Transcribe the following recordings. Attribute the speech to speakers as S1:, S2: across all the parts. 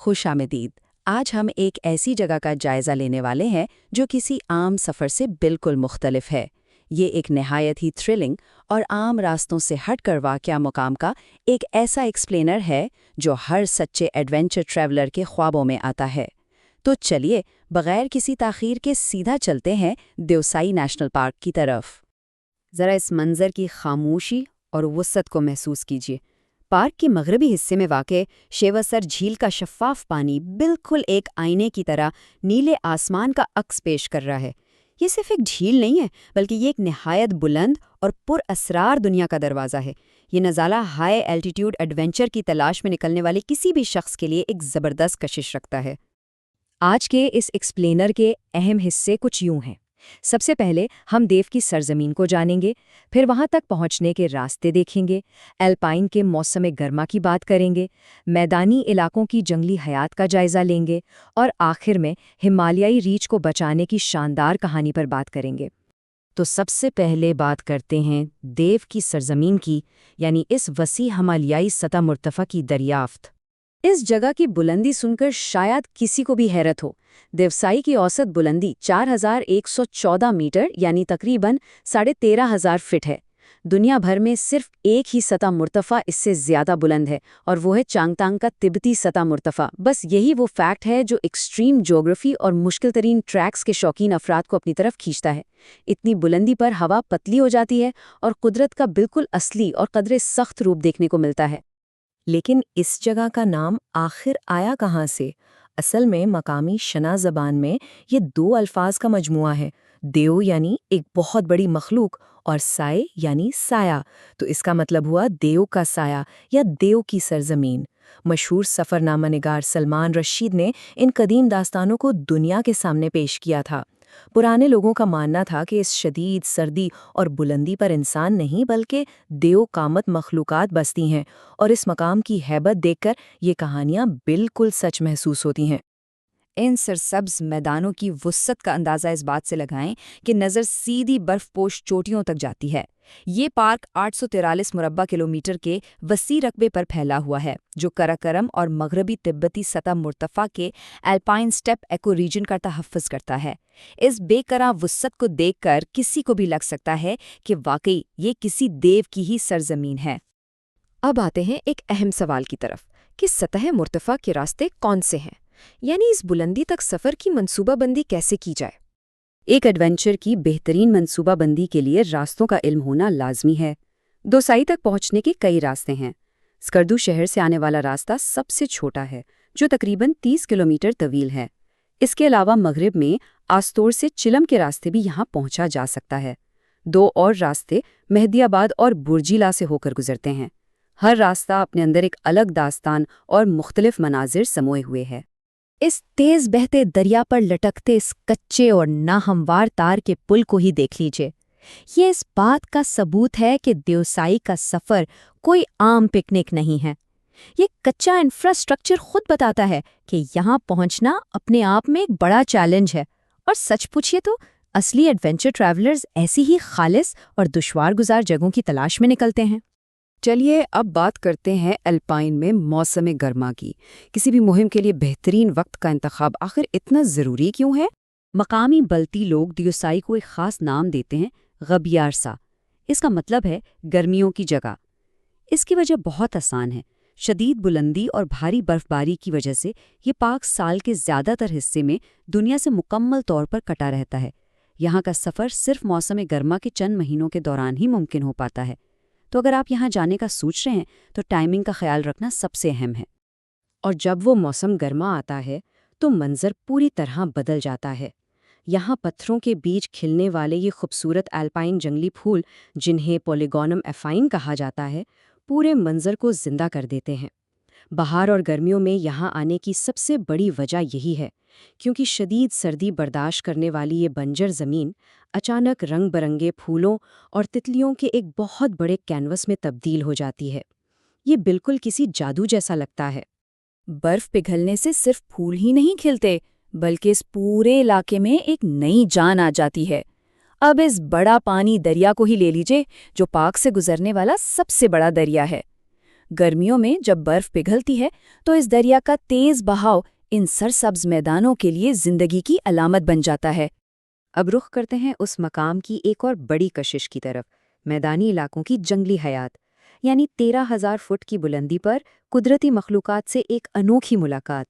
S1: खुश आमदीद। आज हम एक ऐसी जगह का जायज़ा लेने वाले हैं जो किसी आम सफ़र से बिल्कुल मुख्तलिफ है। ये एक नहायत ही थ्रिलिंग और आम रास्तों से हटकर वाक़या मुकाम का एक ऐसा एक्सप्लेनर है जो हर सच्चे एडवेंचर ट्रैवलर के ख्वाबों में आता है। तो चलिए, बग़ैर किसी ताख़ीर के सीधा चलते हैं देवसाई नेशनल पार्क की तरफ।
S2: ज़रा इस मंज़र की खामोशी और वुसअत को महसूस कीजिए। पार्क के मगरबी हिस्से में वाक़ शेवसर झील का शफ़ाफ़ पानी बिल्कुल एक आईने की तरह नीले आसमान का अक्स पेश कर रहा है। ये सिर्फ एक झील नहीं है, बल्कि ये एक नहायत बुलंद और पुरअसरार दुनिया का दरवाज़ा है। ये नज़ारा हाई एल्टीट्यूड एडवेंचर की तलाश में निकलने वाले किसी भी शख्स के लिए एक ज़बरदस्त कशिश रखता है।
S3: आज के इस एक्सप्लेनर के अहम हिस्से कुछ यूं हैं। सबसे पहले हम देव की सरजमीन को जानेंगे, फिर वहां तक पहुंचने के रास्ते देखेंगे, एल्पाइन के मौसम गर्मा की बात करेंगे, मैदानी इलाकों की जंगली हयात का जायजा लेंगे और आखिर में हिमालयाई रीछ को बचाने की शानदार कहानी पर बात करेंगे। तो सबसे पहले बात करते हैं देव की सरजमीन की, यानी इस वसी हिमालयाई सतह मुर्तफ़ा की दरियाफ्त। इस जगह की बुलंदी सुनकर शायद किसी को भी हैरत हो। देवसाई की औसत बुलंदी 4114 मीटर यानी तकरीबन 13,500 फीट है। दुनिया भर में सिर्फ एक ही सतह मुर्तफ़ा इससे ज़्यादा बुलंद है और वो है चांगतांग का तिब्बती सतह मुर्तफ़ा। बस यही वो फैक्ट है जो एक्सट्रीम ज्योग्राफी और मुश्किल तरीन ट्रैक्स के शौकीन अफराद को अपनी तरफ खींचता है। इतनी बुलंदी पर हवा पतली हो जाती है और कुदरत का बिल्कुल असली और कदरे सख्त रूप देखने को मिलता है।
S4: लेकिन इस जगह का नाम आखिर आया कहाँ से? असल में मकामी शना ज़बान में ये दो अल्फाज का मजमुआ है। देव यानी एक बहुत बड़ी मखलूक और साए यानी साया। तो इसका मतलब हुआ देव का साया या देव की सरजमीन। मशहूर सफ़रनामा निगार सलमान रशीद ने इन कदीम दास्तानों को दुनिया के सामने पेश किया था। पुराने लोगों का मानना था कि इस शदीद सर्दी और बुलंदी पर इंसान नहीं बल्कि देव कामत मखलूकात बसती हैं, और इस मकाम की हैबत देखकर ये कहानियाँ बिल्कुल सच महसूस होती हैं।
S2: इन सरसब्ज मैदानों की वुसअत का अंदाज़ा इस बात से लगाएं कि नज़र सीधी बर्फपोश चोटियों तक जाती है। ये पार्क 843 मुरब्बा किलोमीटर के वसी रकबे पर फैला हुआ है, जो कराकरम और मगरबी तिब्बती सतह मुर्तफ़ा के एल्पाइन स्टेप एको रीजन का तहफ़्फ़ुज़ करता है। इस बेकरार वुसअत को देखकर किसी को भी लग सकता है कि वाकई ये किसी देव की ही सरजमीन है।
S3: अब आते हैं एक अहम सवाल की तरफ कि सतह मुर्तफ़ा के रास्ते कौन से हैं, यानी इस बुलंदी तक सफ़र की मंसूबाबंदी कैसे की जाए।
S2: एक एडवेंचर की बेहतरीन मंसूबाबंदी के लिए रास्तों का इल्म होना लाजमी है। दोसाई तक पहुंचने के कई रास्ते हैं। स्कर्दू शहर से आने वाला रास्ता सबसे छोटा है, जो तकरीबन 30 किलोमीटर तवील है। इसके अलावा मगरिब में आस्तोर से चिलम के रास्ते भी यहाँ पहुंचा जा सकता है। दो और रास्ते मेहदियाबाद और बुर्जिला से होकर गुजरते हैं। हर रास्ता अपने अंदर एक अलग दास्तान और मुख्तलिफ मनाजिर समोए हुए है।
S3: इस तेज बहते दरिया पर लटकते इस कच्चे और नाहमवार तार के पुल को ही देख लीजिए। ये इस बात का सबूत है कि देवसाई का सफ़र कोई आम पिकनिक नहीं है। ये कच्चा इंफ्रास्ट्रक्चर खुद बताता है कि यहाँ पहुँचना अपने आप में एक बड़ा चैलेंज है। और सच पूछिए तो असली एडवेंचर ट्रैवलर्स ऐसी ही खालिस और दुश्वार गुजार जगहों की तलाश में निकलते हैं।
S2: चलिए अब बात करते हैं एल्पाइन में मौसम गर्मा की। किसी भी मुहिम के लिए बेहतरीन वक्त का इंतखाब आखिर इतना ज़रूरी क्यों है? मकामी बल्ती लोग देवसाई को एक ख़ास नाम देते हैं, गबियारसा। इसका मतलब है गर्मियों की जगह। इसकी वजह बहुत आसान है। शदीद बुलंदी और भारी बर्फबारी की वजह से ये पार्क साल के ज़्यादातर हिस्से में दुनिया से मुकम्मल तौर पर कटा रहता है। यहाँ का सफ़र सिर्फ मौसम गर्मा के चंद महीनों के दौरान ही मुमकिन हो पाता है। तो अगर आप यहाँ जाने का सोच रहे हैं तो टाइमिंग का ख्याल रखना सबसे अहम है।
S3: और जब वो मौसम गर्मा आता है तो मंजर पूरी तरह बदल जाता है। यहाँ पत्थरों के बीच खिलने वाले ये खूबसूरत एल्पाइन जंगली फूल, जिन्हें पॉलीगोनम एफाइन कहा जाता है, पूरे मंजर को जिंदा कर देते हैं। बहार और गर्मियों में यहाँ आने की सबसे बड़ी वजह यही है, क्योंकि शदीद सर्दी बर्दाश्त करने वाली ये बंजर ज़मीन अचानक रंग बरंगे फूलों और तितलियों के एक बहुत बड़े कैनवस में तब्दील हो जाती है। ये बिल्कुल किसी जादू जैसा लगता है।
S4: बर्फ पिघलने से सिर्फ फूल ही नहीं खिलते, बल्कि इस पूरे इलाके में एक नई जान आ जाती है। अब इस बड़ा पानी दरिया को ही ले लीजिए, जो पार्क से गुजरने वाला सबसे बड़ा दरिया है।
S1: گرمیوں میں جب برف پگھلتی ہے تو اس دریا کا تیز بہاؤ ان سرسبز میدانوں کے لیے زندگی کی علامت بن جاتا ہے۔
S2: اب رخ کرتے ہیں اس مقام کی ایک اور بڑی کشش کی طرف، میدانی علاقوں کی جنگلی حیات، یعنی 13,000 فٹ کی بلندی پر قدرتی مخلوقات سے ایک انوکھی ملاقات۔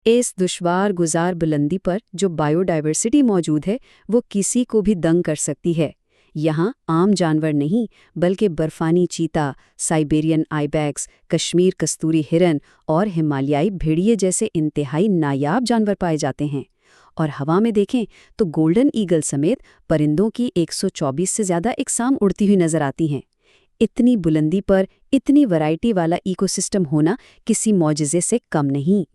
S1: اس دشوار گزار بلندی پر جو بائیو ڈائیورسٹی موجود ہے وہ کسی کو بھی دنگ کر سکتی ہے۔ یہاں عام جانور نہیں بلکہ برفانی چیتا، سائبیرین آئی بیکس، کشمیر کستوری ہرن اور ہمالیائی بھیڑیے جیسے انتہائی نایاب جانور پائے جاتے ہیں۔ اور ہوا میں دیکھیں تو گولڈن ایگل سمیت پرندوں کی 124 سے زیادہ اقسام اڑتی ہوئی نظر آتی ہیں۔ اتنی بلندی پر اتنی ورائٹی والا ایکو سسٹم ہونا کسی معجزے سے کم نہیں۔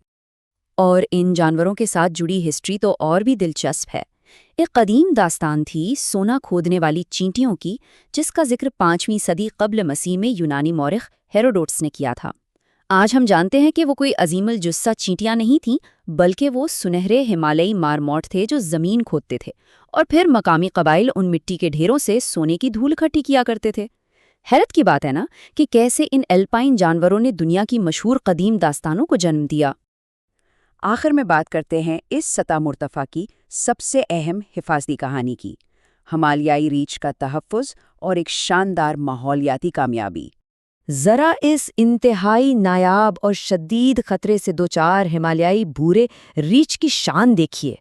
S1: اور ان جانوروں کے ساتھ جڑی ہسٹری تو اور بھی دلچسپ ہے۔ ایک قدیم داستان تھی سونا کھودنے والی چینٹیوں کی، جس کا ذکر 5ویں صدی قبل مسیح میں یونانی مورخ ہیروڈوٹس نے کیا تھا۔ آج ہم جانتے ہیں کہ وہ کوئی عظیم الجثہ چینٹیاں نہیں تھیں، بلکہ وہ سنہرے ہمالیائی مارموٹ تھے جو زمین کھودتے تھے اور پھر مقامی قبائل ان مٹی کے ڈھیروں سے سونے کی دھول اکٹھی کیا کرتے تھے۔ حیرت کی بات ہے نا کہ کیسے ان الپائن جانوروں نے دنیا کی مشہور قدیم داستانوں کو جنم دیا۔ آخر میں بات کرتے ہیں اس سطح مرتفع کی سب سے اہم حفاظتی کہانی کی، ہمالیائی ریچھ کا تحفظ اور ایک شاندار ماحولیاتی کامیابی۔
S3: ذرا اس انتہائی نایاب اور شدید خطرے سے دوچار ہمالیائی بھورے ریچھ کی شان دیکھیے۔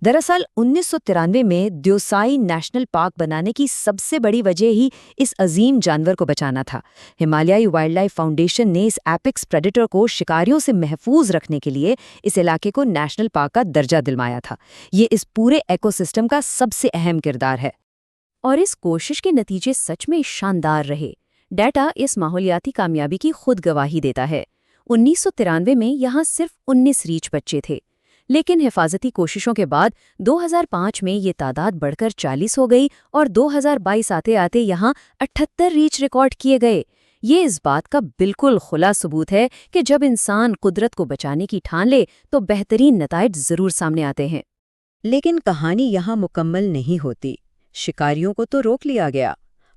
S3: دراصل 1993 میں دیوسائی نیشنل پارک بنانے کی سب سے بڑی وجہ ہی اس عظیم جانور کو بچانا تھا۔ ہمالیائی وائلڈ لائف فاؤنڈیشن نے اس ایپیکس پریڈیٹر کو شکاریوں سے محفوظ رکھنے کے لیے اس علاقے کو نیشنل پارک کا درجہ دلوایا تھا۔ یہ اس پورے ایکو سسٹم کا سب سے اہم کردار ہے۔ اور اس کوشش کے نتیجے سچ میں شاندار رہے۔ ڈیٹا اس ماحولیاتی کامیابی کی خود گواہی دیتا ہے۔ 1993 میں یہاں صرف 19 ریچھ بچے تھے، لیکن حفاظتی کوششوں کے بعد 2005 میں یہ تعداد بڑھ کر 40 ہو گئی اور 2022 آتے آتے یہاں 78 ریچھ ریکارڈ کیے گئے۔ یہ اس بات کا بالکل کھلا ثبوت ہے کہ جب انسان قدرت کو بچانے کی ٹھان لے تو بہترین نتائج ضرور سامنے آتے ہیں۔
S1: لیکن کہانی یہاں مکمل نہیں ہوتی۔ شکاریوں کو تو روک لیا گیا،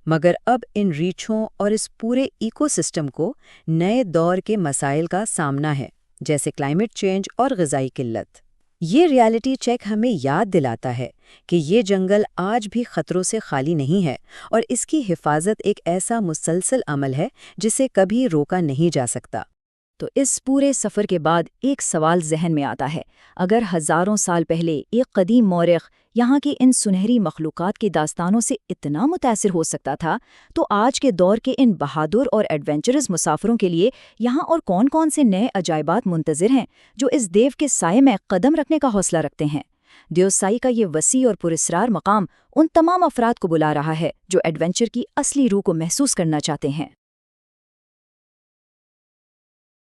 S1: مگر اب ان ریچھوں اور اس پورے ایکو سسٹم کو نئے دور کے مسائل کا سامنا ہے، جیسے کلائمیٹ چینج اور غذائی قلت۔ یہ ریالٹی چیک ہمیں یاد دلاتا ہے کہ یہ جنگل آج بھی خطروں سے خالی نہیں ہے اور اس کی حفاظت ایک ایسا مسلسل عمل ہے جسے کبھی روکا نہیں جا سکتا۔
S3: تو اس پورے سفر کے بعد ایک سوال ذہن میں آتا ہے، اگر ہزاروں سال پہلے ایک قدیم مورخ یہاں کی ان سنہری مخلوقات کی داستانوں سے اتنا متاثر ہو سکتا تھا، تو آج کے دور کے ان بہادر اور ایڈونچرز مسافروں کے لیے یہاں اور کون کون سے نئے عجائبات منتظر ہیں جو اس دیو کے سائے میں قدم رکھنے کا حوصلہ رکھتے ہیں؟ دیوسائی کا یہ وسیع اور پراسرار مقام ان تمام افراد کو بلا رہا ہے جو ایڈونچر کی اصلی روح کو محسوس کرنا چاہتے ہیں۔